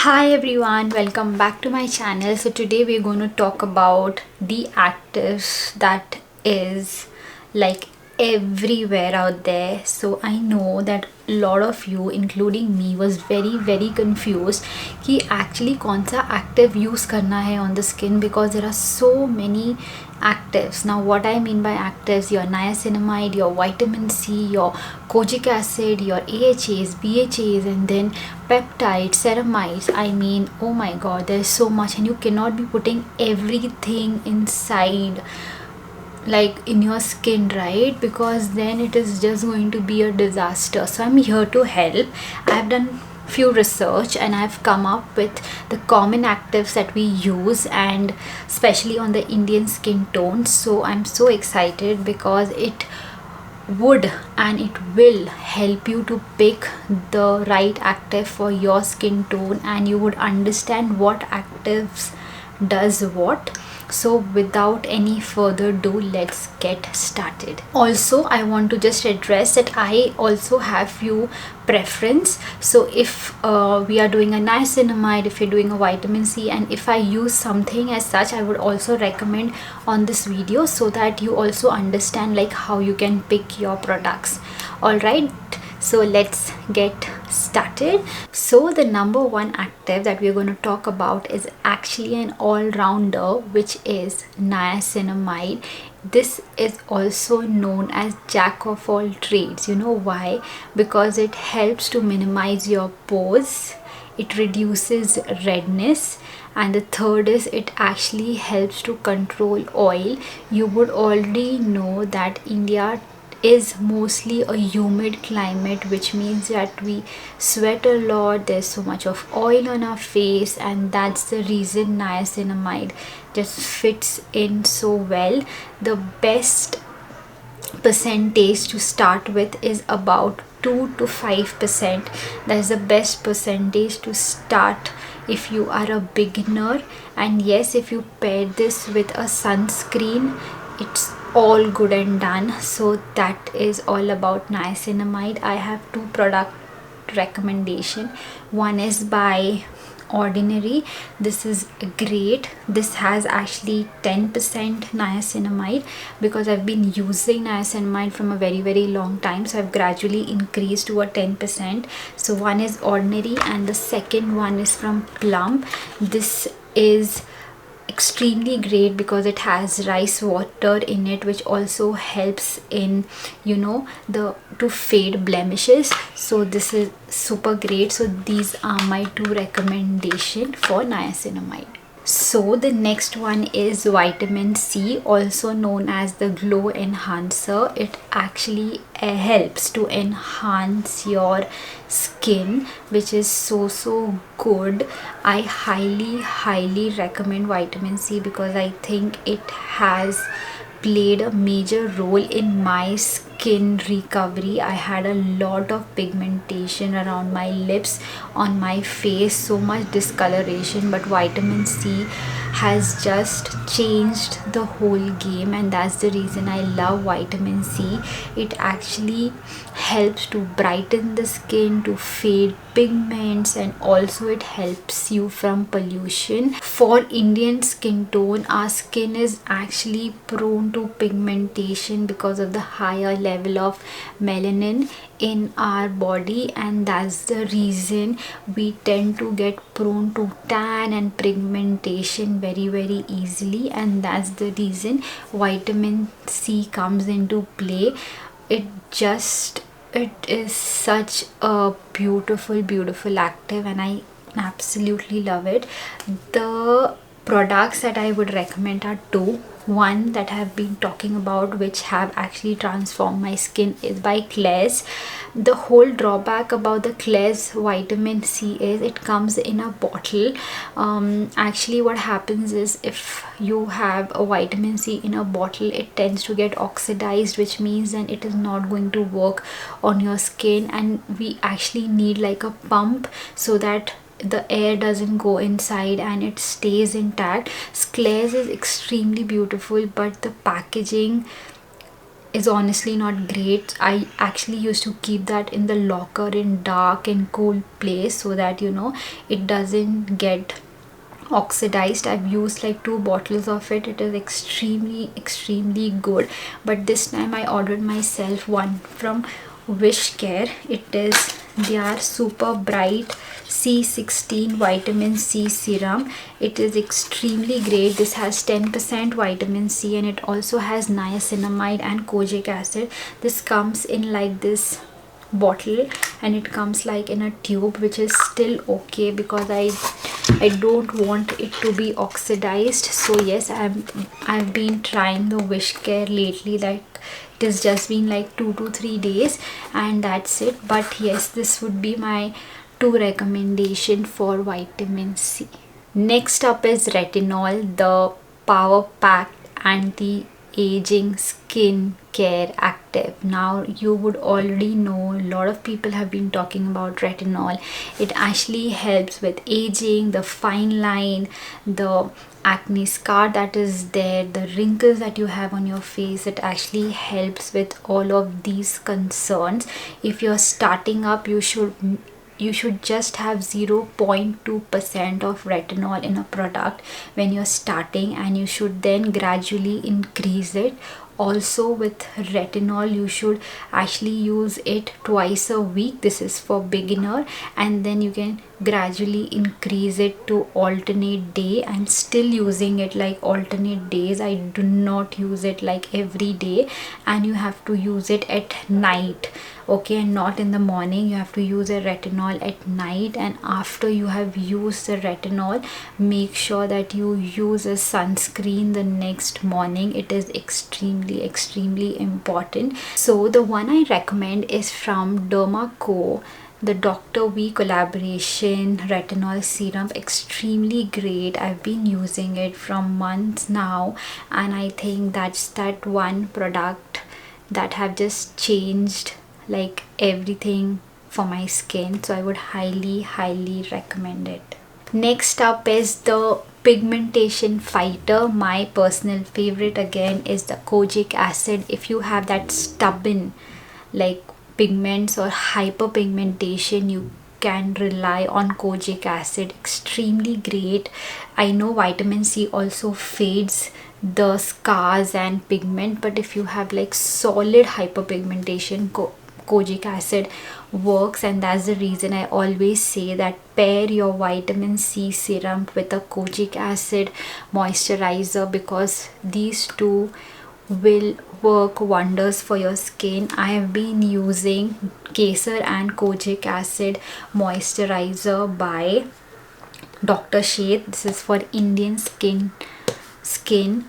Hi everyone, welcome back to my channel. So today we're going to talk about the actives that is like everywhere out there. So I know that a lot of you including me was very confused कि actually कौन सा active use करना है on the skin, because there are so many actives. Now what I mean by actives, your niacinamide, your vitamin C, your kojic acid, your AHAs, BHAs, and then peptides, ceramides. I mean, oh my god, there's so much, and you cannot be putting everything inside like in your skin, right? Because then it is just going to be a disaster. So I'm here to help. I've done few research and I've come up with the common actives that we use, and especially on the Indian skin tone. So I'm so excited because it would and it will help you to pick the right active for your skin tone, and you would understand what actives does what. So without any further ado, let's get started. Also, I want to just address that I also have few preference. So if we are doing a niacinamide, if you're doing a vitamin C, and if I use something as such, I would also recommend on this video so that you also understand like how you can pick your products. All right, so let's get started. So the number one active that we're going to talk about is actually an all-rounder, which is niacinamide. This is also known as jack of all trades. You know why? Because it helps to minimize your pores, it reduces redness, and the third is it actually helps to control oil. You would already know that India is mostly a humid climate, which means that we sweat a lot, there's so much of oil on our face, and that's the reason niacinamide just fits in so well. The best percentage to start with is about 2 to 5%. That is the best percentage to start if you are a beginner. And yes, if you pair this with a sunscreen, it's all good and done. So that is all about niacinamide. I have two product recommendation. One is by Ordinary. This is great. This has actually 10% niacinamide, because I've been using niacinamide from a very long time, so I've gradually increased to a 10%. So one is Ordinary and the second one is from Plum. This is extremely great because it has rice water in it, which also helps in, you know, the to fade blemishes. So this is super great. So these are my two recommendation for niacinamide. So the next one is vitamin C, also known as the glow enhancer. It actually helps to enhance your skin, which is so good. I highly recommend vitamin C because I think it has played a major role in my skin recovery. I had a lot of pigmentation around my lips, on my face, so much discoloration, but vitamin C has just changed the whole game, and that's the reason I love vitamin C. It actually helps to brighten the skin, to fade pigments, and also it helps you from pollution. For Indian skin tone, our skin is actually prone to pigmentation because of the higher level of melanin in our body, and that's the reason we tend to get prone to tan and pigmentation very easily, and that's the reason vitamin C comes into play. It is such a beautiful active, and I absolutely love it. The products that I would recommend are two. One that I have been talking about, which have actually transformed my skin, is by Claire's. The whole drawback about the Claire's vitamin C is it comes in a bottle. Actually what happens is, if you have a vitamin C in a bottle, it tends to get oxidized, which means then it is not going to work on your skin, and we actually need like a pump so that the air doesn't go inside and it stays intact. Claire's is extremely beautiful, but the packaging is honestly not great. I actually used to keep that in the locker in dark and cool place so that, you know, it doesn't get oxidized. I've used like 2 bottles of it. It is extremely good. But this time I ordered myself one from Wish Care. It is their super bright C16 vitamin C serum. It is extremely great. This has 10% vitamin C and it also has niacinamide and kojic acid. This comes in like this bottle and it comes like in a tube, which is still okay because I don't want it to be oxidized. So yes, I've been trying the Wish Care lately. Like it has just been like 2 to 3 days and that's it. But yes, this would be my 2 recommendation for vitamin C. Next up is retinol, the power packed anti-aging skin care active. Now you would already know, a lot of people have been talking about retinol. It actually helps with aging, the fine line, the acne scar that is there, the wrinkles that you have on your face. It actually helps with all of these concerns. If you're starting up, you should just have 0.2% of retinol in a product when you're starting, and you should then gradually increase it. Also with retinol, you should actually use it twice a week. This is for beginner, and then you can gradually increase it to alternate day. I'm still using it like alternate days. I do not use it like every day, and you have to use it at night, okay, and not in the morning. You have to use a retinol at night, and after you have used the retinol, make sure that you use a sunscreen the next morning. It is extremely important. So the one I recommend is from Dermaco, the Dr. V collaboration retinol serum. Extremely great. I've been using it from months now, and I think that's that one product that have just changed like everything for my skin. So I would highly recommend it. Next up is the pigmentation fighter. My personal favorite again is the Kojic Acid. If you have that stubborn like pigments or hyperpigmentation, you can rely on Kojic Acid. Extremely great. I know vitamin C also fades the scars and pigment, but if you have like solid hyperpigmentation, Kojic Acid works, and that's the reason I always say that pair your vitamin C serum with a Kojic Acid moisturizer, because these two will work wonders for your skin. I have been using Kesar and Kojic Acid moisturizer by Dr. Sheth. This is for Indian skin.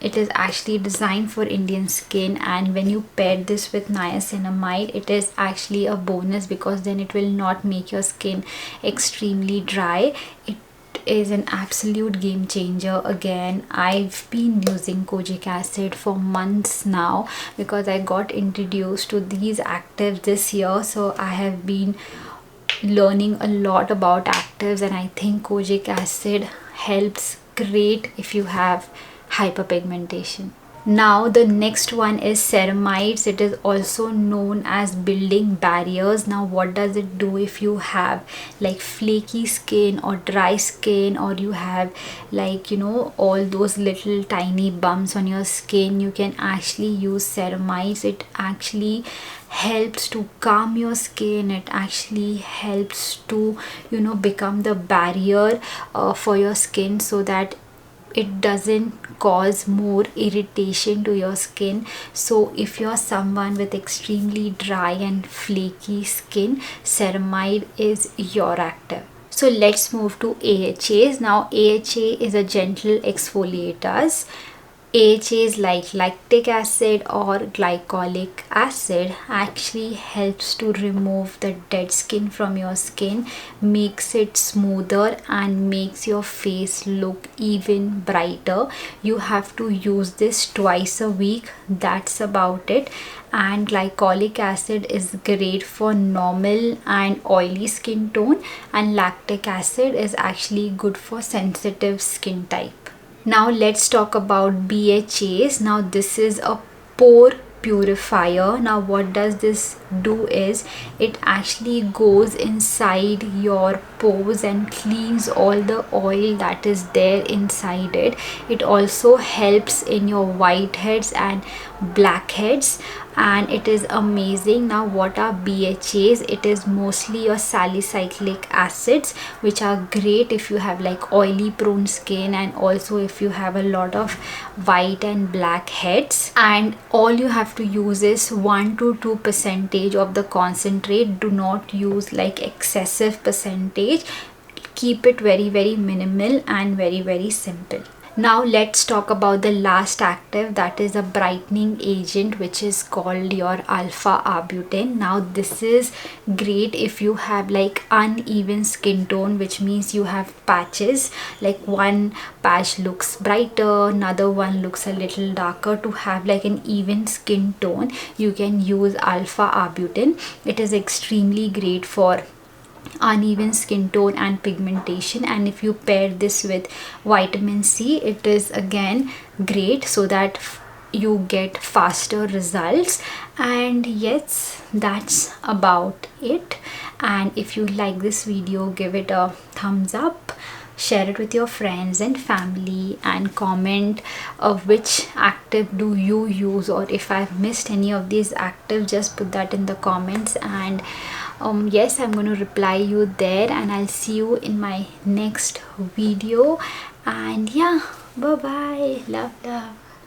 It is actually designed for Indian skin, and when you pair this with niacinamide, it is actually a bonus because then it will not make your skin extremely dry. It is an absolute game changer. Again, I've been using Kojic Acid for months now because I got introduced to these actives this year. So I have been learning a lot about actives, and I think Kojic Acid helps great if you have hyperpigmentation. Now the next one is ceramides. It is also known as building barriers. Now what does it do if you have like flaky skin or dry skin, or you have like, you know, all those little tiny bumps on your skin? You can actually use ceramides. It actually helps to calm your skin. It actually helps to, you know, become the barrier for your skin so that it doesn't cause more irritation to your skin. So if you're someone with extremely dry and flaky skin, ceramide is your active. So let's move to AHAs. Now AHA is a gentle exfoliators. AHAs like lactic acid or glycolic acid actually helps to remove the dead skin from your skin, makes it smoother and makes your face look even brighter. You have to use this twice a week. That's about it. And glycolic acid is great for normal and oily skin tone, and lactic acid is actually good for sensitive skin type. Now let's talk about BHAs. Now this is a pore purifier. Now what does this do is it actually goes inside your pores and cleans all the oil that is there inside it. It also helps in your whiteheads and blackheads, and it is amazing. Now what are BHAs? It is mostly your salicylic acids, which are great if you have like oily prone skin, and also if you have a lot of white and black heads. And all you have to use is 1 to 2% of the concentrate. Do not use like excessive percentage. Keep it very minimal and very simple. Now let's talk about the last active, that is a brightening agent, which is called your alpha arbutin. Now this is great if you have like uneven skin tone, which means you have patches, like one patch looks brighter, another one looks a little darker. To have like an even skin tone, you can use alpha arbutin. It is extremely great for uneven skin tone and pigmentation, and if you pair this with vitamin C, it is again great, so that you get faster results. And yes, that's about it. And if you like this video, give it a thumbs up, share it with your friends and family, and comment of which active do you use, or if I've missed any of these actives, just put that in the comments. And yes, I'm going to reply you there, and I'll see you in my next video. And yeah, bye bye, love.